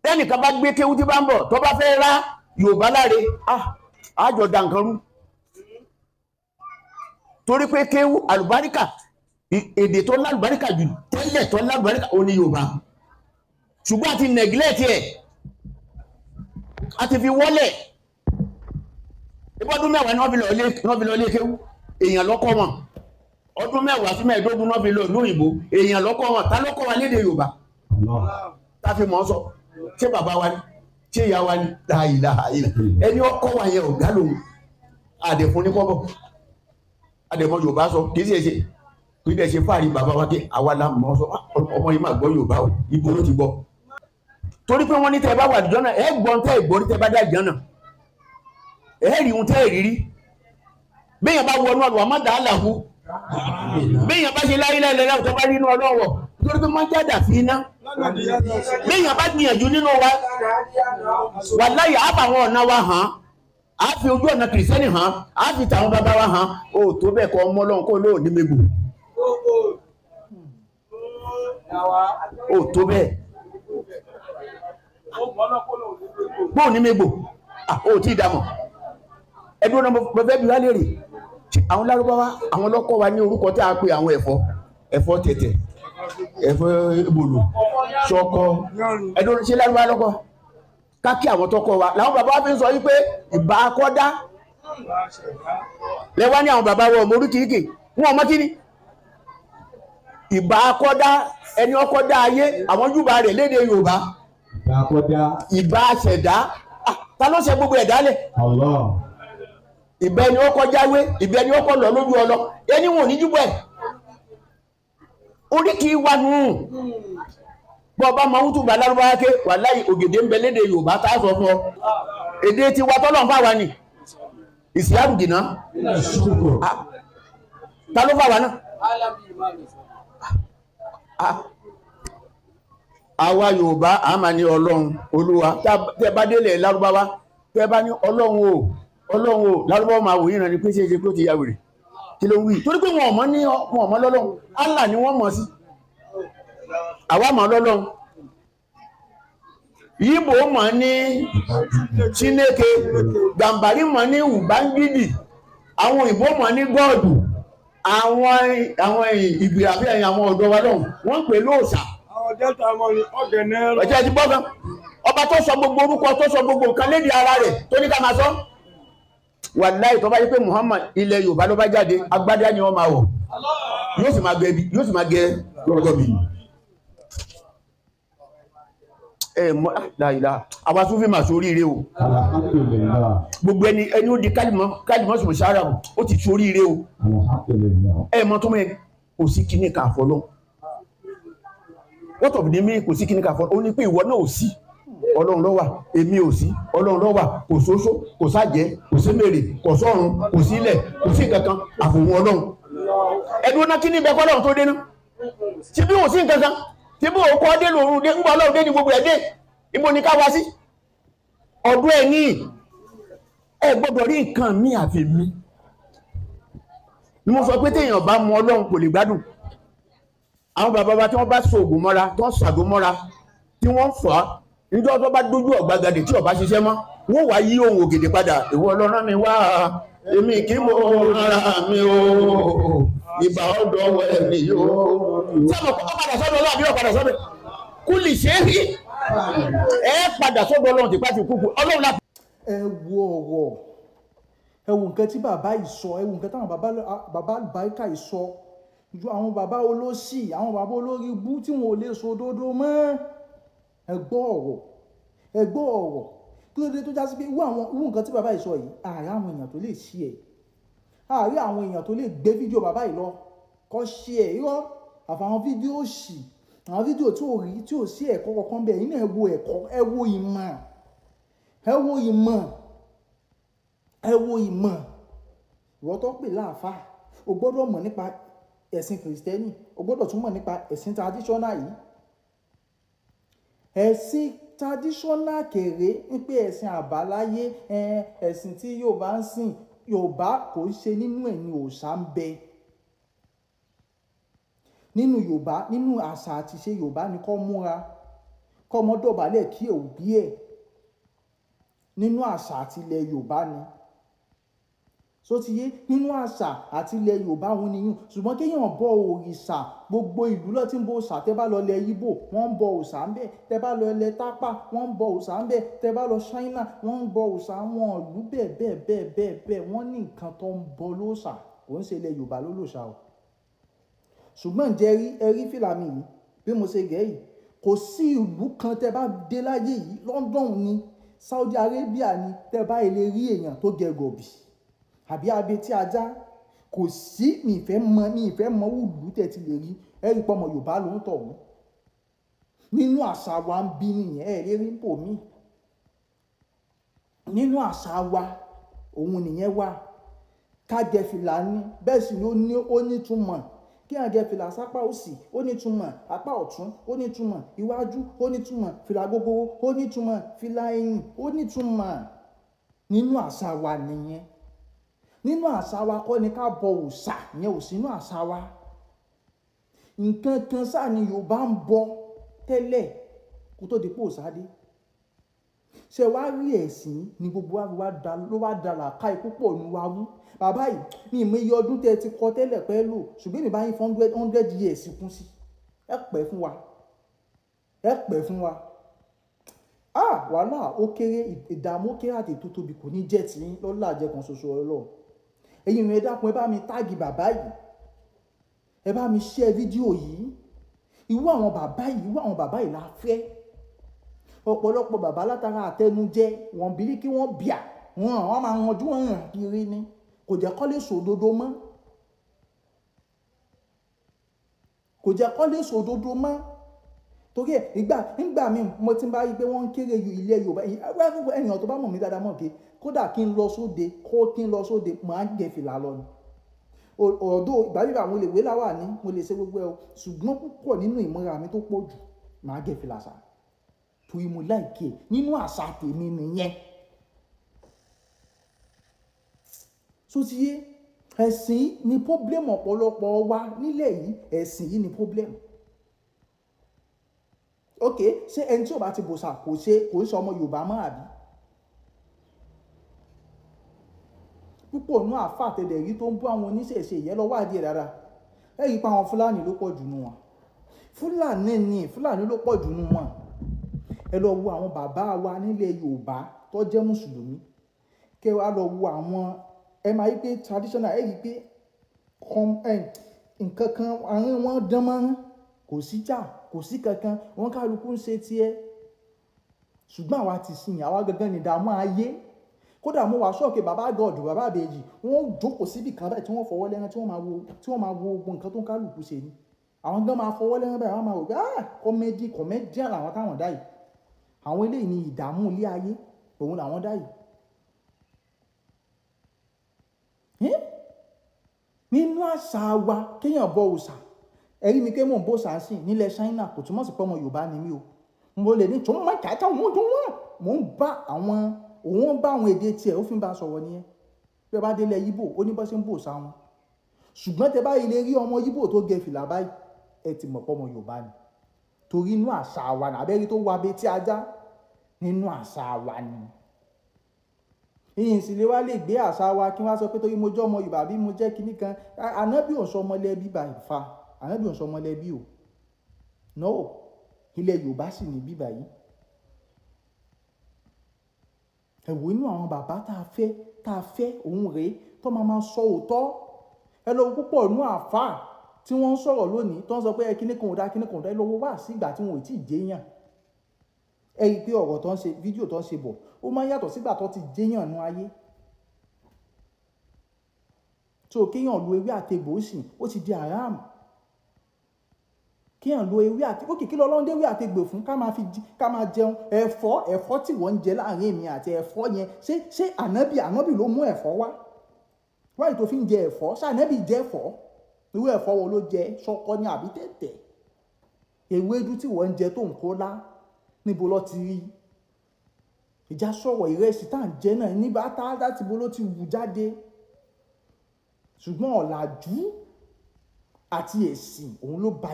tẹ́nìkan bá gbé kéwú tí bá ń bọ̀ tó bá fẹ́ rá Yorùbá láre àjọ da nǹkan rú torí pé kéwú àlùbáríkà èdè tó lálùbáríkà jù tẹ́lẹ̀ tó lálùbáríkà ó ní Yorùbá ṣùgbọ́n àti neglect ẹ̀ àti fi wọ́lẹ̀ ìbọ́dún mẹ́wàá ní wọ́n fi lọ lé kéwú èèyàn lọ́kọ́ wọn ọdún mẹ́wàá sí mẹ́ẹ̀ẹ́dógún náà fi lọ lóyìnbó èèyàn lọ́kọ́ wọn ta lọ́kọ́ wa lédè Yorùbá ta fi mọ́ sọ ṣé bàbá wa ní ṣé ìyá wa ní láìláìlá ẹni ọkọ́ wa yẹn ọ̀gá lòun àdẹ̀fún ní kọ́bọ̀ àdẹ̀mọ́ Yorùbá sọ kìí ṣe ṣe kìí dẹ̀ ṣe fàárí bàbá wa kí àwa la mọ́ sọ ọmọ yìí máa gbọ́ Yorùbá ibo ló ti gbọ́ torí pé wọ́n ní tẹ́ bá wà àdìjọ́ náà ẹ gbọ́n tẹ́ ìgbọ́ ní tẹ́ bá dá àdìjọ́ náà ẹ rí ohun tẹ́ ìrírí béèyàn bá wọnú ọ̀rọ̀ àmọ́ dàá làwú béèyàn bá ṣe láyé lẹ́lẹ́lẹ́ tó bá rí inú ọlọ́wọ̀ torí pé máa jáde àfi iná béèyàn bá gbìyànjú nínú wa wà láyé àbàwọn ọ̀nà wa hàn á fi ojú ọ̀nà kìrìsìtẹ́nì hàn á fi tàwọn bàbá wa hàn ó tó bẹ́ẹ̀ kọ́ ọmọ Ọlọ́run kó lóò ní mégbò ó tó bẹ́ẹ̀ bóò ní mégbò ó tí ìdámọ̀ ẹdún ọ̀nà bọ̀fẹ́ bí wá lè rí àwọn Lárúbáwá àwọn lọ́kọ́ wa ní orúkọ tí a pè àwọn ẹ̀fọ́ tẹ̀tẹ̀ ẹ̀fọ́ ìbòlò ṣọkọ ẹdún ṣe Lárúbáwá lọ́kọ́ kákí àwọn tọ́kọ wa láwọn bàbá fi ń sọ wípé ìbá akọ́dá lẹ́wà ní àwọn bàbá wọn mórí kìíkì wọn ọmọ kíní ìbá akọ́dá ẹni ọkọ́dá ayé àwọn júbà rẹ̀ lédè Yorùbá ìbá ṣẹ̀dá ta ló ṣe gbogbo ẹ̀dá lẹ̀ ìbẹ́ ni ó kọ́ jáwé ìbẹ́ ni ó kọ́ lọ lójú ọlọ ẹni wọn ò ní júbọ̀ ẹ̀ orí kìí wà nù bọ́ọ̀bá ma ń túbà Lárúbáwá ké wà láì ògèdè ń bẹ lédè Yorùbá tá sọ fún ọ èdè tí wà tọ́lọ̀ ń fà wá ní ìsìláàmù dìná ta ló fà wá náà àwa Yorùbá a máa ní Ọlọ́run Olúwa tẹ́ bá délẹ̀ Lárúbáwá tẹ́ bá ní Ọlọ́run o Lárúbáwá máa wò yìí náà ni pé ṣe pé ó ti yà wèrè kí ló ń wí torí pé wọn ọmọ lọ́lọ́run Allah ni wọ́n mọ̀ sí àwa mọ̀ lọ́lọ́run Ìgbò mọ̀ ní Chineke Gàmbàrí mọ̀ ní Ubangiji àwọn òyìnbó mọ̀ ní God àwọn ìgbìyànjú ẹ̀yìn àwọn ọ̀dọ́ wa lọ́hùn wọ́n pè lóòṣà ọjọ́ ti gbọ́gán ọba tó sọ gbogbo orúkọ tó sọ gbogbo nǹkan lédè ara rẹ̀ tó ní ká máa sọ wàláhì tó bá yí pé Muhammad ilẹ̀ Yorùbá ló bá jáde agbádá ni wọ́n máa wọ̀ yóò sì máa gẹ gọ́gọ́bì mọ́ láìlá àwọn tún fi máa sórí ire o gbogbo ẹni ó di kálìmọ́ sùn sára ó ti sórí ire o mọ́ tó mẹ́ kò sí kíní ká fọ́lọ́ wọ́n tọ̀bí ní mí kò sí kíní ká fọ́lọ́ ó ní pé ìwọ náà ò sí Ọlọ́run ló wà èmi ò sí Ọlọ́run ló wà kò sóṣó kò sájẹ́ kò sí mèrè kò sọ́run kò sílẹ̀ kò sí kankan àfòun Ọlọ́run ẹ̀dùn náà kí ní bẹ́ẹ̀ kọ́lọ́run tó dénú tí bí ò sí nǹkankan tí bí ò kọ́ dé lòrùn dé ń gbọ́ Ọlọ́run dé ní gbogbo ẹ̀dẹ́ ibo ní ká wá sí ọdún ẹ̀ ní ẹ gbọ́dọ̀ rí nǹkan mí àfi mí ni mo sọ pé téèyàn bá mọ Ọlọ́run kò lè gbádùn àwọn bàbá wa tí wọ́n bá sògùn mọ́ra tí wọ́n sàgó mọ́ra tí wọ́n fà á níjọ́ tó bá dójú ọ̀gbagadè tí ọba ṣiṣẹ́ mọ́ wọ́n wá yí ohun ògèdè padà ìwọ Ọlọ́run mi wá èmi kí mo rárá mi o ìbà ọ̀dọ̀ ẹ̀mí yóò sábà kọ́ padà sọ́dọ̀ Ọlọ́run àbí ọ̀padà sọ́dọ̀ kú lè ṣe é rí padà sọ́dọ̀ Ọlọ́run ti pàtì kúkú Ọlọ́run láti. ẹ wo ọ̀rọ̀ ẹ wo nǹkan tí bàbá yìí sọ ẹ wo nǹkan táwọn bàbá àlùbáríkà yìí sọ ju àwọn bàbá olóṣì àwọn bàbá olórí ibú tí wọn ò lè sọ òdodo mọ́ ẹ gbọ́ ọ̀rọ̀ kí ló dé tó já sí pé irú nǹkan tí bàbá yìí sọ yìí ààrẹ àwọn èèyàn tó lè ṣí ẹ̀ ààrẹ àwọn èèyàn tó lè gbé fídíò bàbá yìí lọ kọ́ ṣí ẹ̀ irọ́ àfàwọn fídíò ṣì àwọn fídíò tí ò rí tí ò sí ẹ̀kọ́ kankan bẹ́ẹ̀ yìí náà ẹ wo ìmọ̀ ìwọ tó pè láàfáà o gbọ́dọ̀ mọ̀ nípa ẹ̀sìn kìrìsìtẹ́nì o gbọ́dọ̀ tún mọ̀ nípa ẹ̀sìn traditional yìí ẹ̀sìn traditional kéré wípé ẹ̀sìn àbáláyé ẹ̀sìn tí Yorùbá ń sìn Yorùbá kò ṣe nínú ẹ̀ ní òòṣà ń bẹ nínú Yorùbá nínú àṣà àti ṣe Yorùbá ní kó múra kọ́mọ dọ̀bálẹ̀ kí òbí ẹ̀ nínú àṣà àti ilẹ̀ Yorùbá ni so ti yé nínú àṣà àti ilẹ̀ Yorùbá wọn nìyún ṣùgbọ́n kéèyàn bọ òrìṣà gbogbo ìlú ló ti ń bọ òòṣà tẹ́ bá lọ ilẹ̀ Ìgbò wọ́n ń bọ òòṣà ń bẹ̀ tẹ́ bá lọ ilẹ̀ Tápà wọ́n ń bọ òòṣà ń bẹ̀ tẹ́ bá lọ Ṣáínà wọ́n ń bọ òòṣà wọn ìlú bẹ́ẹ̀ wọ́n ní nǹkan tó ń bọ lóòṣà kò ń ṣe ilẹ̀ Yorùbá ló lòṣà o ṣùgbọ́n ǹjẹ́ ẹrí fìlà mi yìí bí mo ṣe gẹ̀ yìí kò sí ìlú kan tẹ́ bá dé láyé yìí London ni Saudi Arabia ni tẹ́ bá ilé rí èèyàn tó gẹ gọ̀bì àbí abetí ajá kò sí mi ìfẹ́ mọ wùlú tẹ́ ti lè rí ẹ̀rí pọ́mọ Yorùbá ló ń tọ̀ wọ́n nínú àṣà wa ń bí nìyẹn ẹ̀ rí pò mí nínú àṣà wa òun nìyẹn wà ká gẹ fìlà ní bẹ́ẹ̀ sì ni ó nítumọ̀ kí à gẹ fìlà sápá òsì ó nítumọ̀ apá ọ̀tún ó nítumọ̀ iwájú ó nítumọ̀ fìlà gogoro ó nítumọ̀ fìlà ẹ̀yìn ó nítumọ̀ nínú àṣà wa nìyẹn nínú àṣà wa kọ́ ni ká bọ òòṣà yẹn ò sínú àṣà wa nǹkan kan sáà ni Yorùbá ń bọ tẹ́lẹ̀ kó tó di pé òòṣà dé ṣe wá rí ẹ̀sìn ní gbogbo ló wá da làákà ikú pọ̀ ní wa wú bàbá yìí mi ìmọ̀ iye ọdún tẹ́ ti kọ tẹ́lẹ̀ pẹ́ lò ṣùgbọ́n mi bá yín fún 100 years kún sí ẹ pẹ́ fún wa wàhálà ó kéré ìdààmú ó kéré àti ètò tóbi kò ní jẹ́ tí lọ́lá àjẹkàn ṣoṣo Ọlọ́run ẹ̀yin rẹ̀ dákun ẹ bá mi táàgì bàbá yìí ẹ bá mi share fídíò yìí irú àwọn bàbá yìí la fẹ́ ọ̀pọ̀lọpọ̀ bàbá látara àtẹnujẹ wọn bírí kí wọ́n bíà wọn máa ranjú wọn rìn kiri ni kò jẹ́ kọ́ lè sòdodo mọ́ torí ẹ̀ nígbà míì mo ti ń bá rí pé wọ́n ń kéré ju ilẹ̀ Yorùbá èèyàn tó bá mọ̀ mí dáadáa mọ̀ pé kódà kí n lọ sóde máa ń gẹ fìlà lọ ni ọ̀dọ́ ìgbàlíbà mo lè wé láwà ní mo lè ṣe gbogbo ẹ̀ o ṣùgbọ́n púpọ̀ nínú ìmúra mi tó pọ̀ jù máa gẹ fìlà sá torí mo láìkè nínú àṣà tèmi nìyẹn so ti yé ẹ̀sìn ni problem ọ̀pọ̀lọpọ̀ wa nílẹ̀ yìí ẹ̀sìn yìí ni problem ok ṣé ẹni tí ò bá ti bòṣà kò ń ṣe ọmọ Yorùbá mọ́ àbí púpọ̀ nú àfà àtẹ̀dẹ̀ yìí tó ń bú àwọn oníṣẹ̀ṣe ìyẹn lọ́wọ́ àdìẹ dára ẹ rí i pa àwọn Fúlàní ló pọ̀ jù nù wọn Fúlàní ló pọ̀ jù nù wọn ẹ lọ wo àwọn bàbá wa nílẹ̀ Yorùbá tó jẹ́ mùsùlùmí kẹ wá lọ wo àwọn ẹ máa rí pé traditional ẹ rí i pé nǹkan kan àárín wọn dán mọ́rán kò sí jà kò sí kankan wọn kálukú ń ṣe tiẹ̀ ṣùgbọ́n àwa ti sìn àwa gangan ní ìdààmú ayé kódà mo wà ṣọ́ọ̀kì bàbá gọ̀ọ̀dù bàbá àbèjì wọ́n jókòó síbì kan báyìí tí wọ́n fọwọ́ lẹ́rán tí wọ́n máa wo gbogbo nǹkan tó ń kálukú ṣe ni àwọn gan máa fọwọ́ lẹ́rán báyìí wọ́n máa wò pé kọ́mẹ́díà làwọn táwọn dá yìí àwọn eléyìí ní ìdààmú ilé ayé òun làwọn dá yìí nínú àṣà wa kéèyàn bọ òòṣà ẹ̀rí mi pé mò ń bó sàásìn nílẹ̀ Ṣáínà kò túmọ̀ sí pé ọmọ Yorùbá ni mí o mo lè ní tó máa kàtà wọn tó wọn mò ń bá àwọn èdè tiẹ̀ ó fi ń bá a sọ̀rọ̀ nìyẹn bí ẹ bá délẹ̀ Yíbò ó ní bọ́ sí ń bò sá wọn ṣùgbọ́n tẹ báyìí lè rí ọmọ Yíbò tó gẹ fìlà báyìí ẹ ti mọ̀ pé ọmọ Yorùbá ni torí inú àṣà wa ní abẹ́rí tó wá betí ajá nínú àṣà wa ni ìyìn sì lè wá lè gbé àṣà wa kí wọ́n sọ pé torí mo jẹ́ ọmọ Yorùbá bí mo jẹ́ kinní kan ànábì ò sọ ọmọlẹ́bí báyìí fa ànábì ò sọ ọmọlẹ́bí o no ilẹ̀ Yorùbá sì ní bíbà yìí ẹ̀wò inú àwọn bàbá tá a fẹ́ òun rèé tó máa sọ òótọ́ ẹ lọ púpọ̀ inú àfáà tí wọ́n ń sọ̀rọ̀ lónìí tó ń sọ pé kíní kan ò dá ẹ lọ́wọ́ wá sí ìgbà tí wọn ò tí ì jéyàn ẹ rí i pé ọ̀rọ̀ tó ń ṣe fídíò tó ń ṣe bọ̀ ó máa ń yàtọ̀ sígbà tó ti jéyàn nú ayé tó kéèyàn lo ewé àtegbò sí ó ti di haram kéèyàn lo ewé àtegbò kí lọ́lọ́run dé ewé àtegbò fún ká máa jẹun ẹ̀fọ́ tí wọ́n ń jẹ láàrin èmi àti ẹ̀fọ́ yẹn ṣé ànábì ló mú ẹ̀fọ́ wá wáyé tó fi ń jẹ ẹ̀fọ́ ṣé ànábì jẹ ẹ̀fọ́ irú ẹ̀fọ́ wo ló jẹ ṣọkọ ní àbí tẹ̀tẹ̀ ewédú tí wọ́n ń jẹ tó ń kó lá níbo ló ti rí ìjà sọ̀rọ̀ ìrẹsì tá à ń jẹ náà nígbà tá láti bo ló ti wù jáde ṣùgbọ́n ọ̀làjú àti ẹ̀sìn òun ló ba